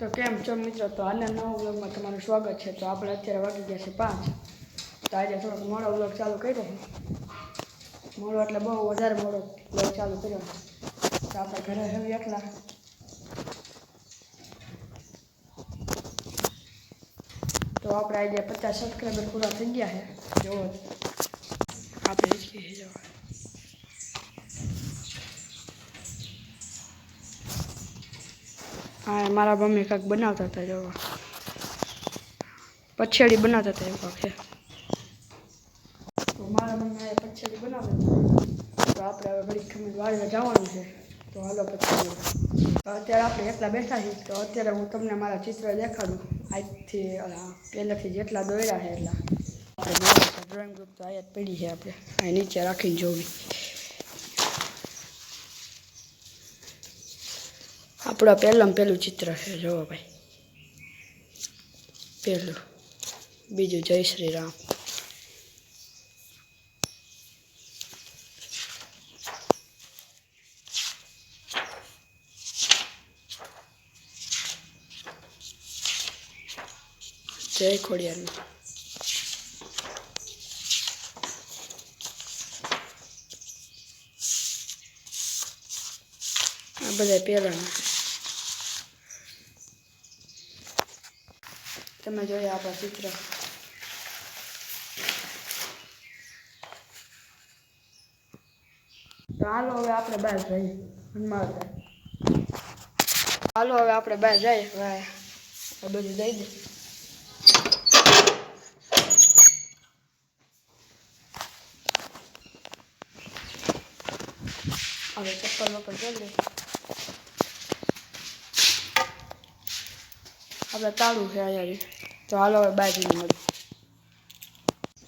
તો કેમ છો મિત્રો? તો આના નવા વ્લોગમાં તમારું સ્વાગત છે। તો આપણે અત્યારે વાગી ગયા છે 5। તો આજે થોડોક મોડો વ્લોગ ચાલુ કર્યો છે। મોડો એટલે બહુ વધારે મોડો વ્લોગ ચાલુ કર્યો છે। તો આપણે ઘરે હવે એકલા તો આપણે આજે 50 સબસ્ક્રાઈબર પૂરા થઈ ગયા છે। જોવો આપણે જવા હા મારા મમ્મી કાંઈક બનાવતા હતા જોવા પછેડી બનાવતા હતા એવું કાંઈક છે। તો મારા મમ્મી પછેડી બનાવતા હતા તો આપણે હવે ઘડી ખમીર વાળવા જવાનું છે। તો હાલો પછી અત્યારે આપણે એકલા બેઠા છીએ। તો અત્યારે હું તમને મારા ચિત્ર દેખાડું આજથી પહેલેથી જેટલા દોર્યા છે એટલા આપણે ડ્રોઈંગ ગ્રુપ તો આયા જ પડી છે આપણે અહીં નીચે રાખીને જોવી આપણું પહેલું ચિત્ર છે જોવો ભાઈ પહેલું બીજું જય શ્રી રામ જય ખોડિયાર આ બધા પહેલાના તમે જોઈએ આપણા ચિત્ર તો હાલો હવે આપણે બહાર જઈએ હાલો હવે આપણે બહાર જઈએ આ બધું દઈ દે હવે ચપ્પલ વપર કરી દે આપણે તાળું છે અહીંયા તો હાલો હવે બહાર જઈને મળ્યું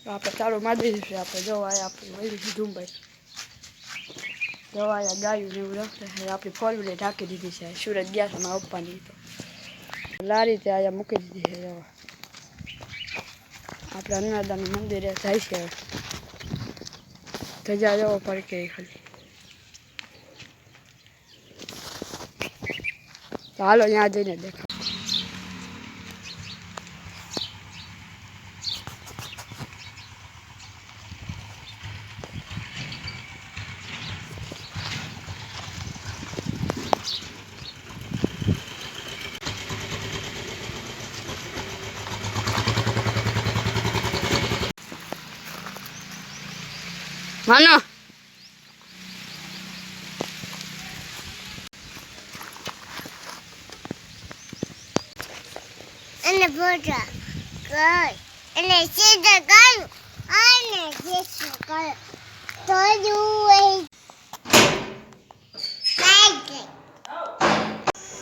તો આપણે તાળું મારી દીધું છે આપણે જોવા આવ્યા આપણે વળી ધૂમભાઈ જોવા આવ્યા ગાયું ને એવું રખે આપણી ફોર વ્હીલર ઢાંકી દીધી છે સુરત ગયા છે મારા પપ્પાની તો લારી તે અહીંયા મૂકી દીધી છે જોવા આપણે અન્નદાનું મંદિરે જાય છે ધજા જવો પડકે ખાલી તો હાલો ત્યાં જઈને દેખાય માનો અને બોટા કઈ અને સીધા ગયું અને જેસુ કર તો યુ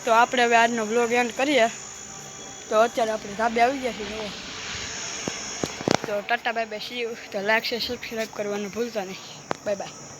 તો આપણે હવે આજનો વ્લોગ એન્ડ કરીએ તો અત્યારે આપણે ધાબે આવી ગયા છીએ તો Tata bye bye see you તો લાઈક છે સબસ્ક્રાઈબ કરવાનું ભૂલતા નહીં બાય બાય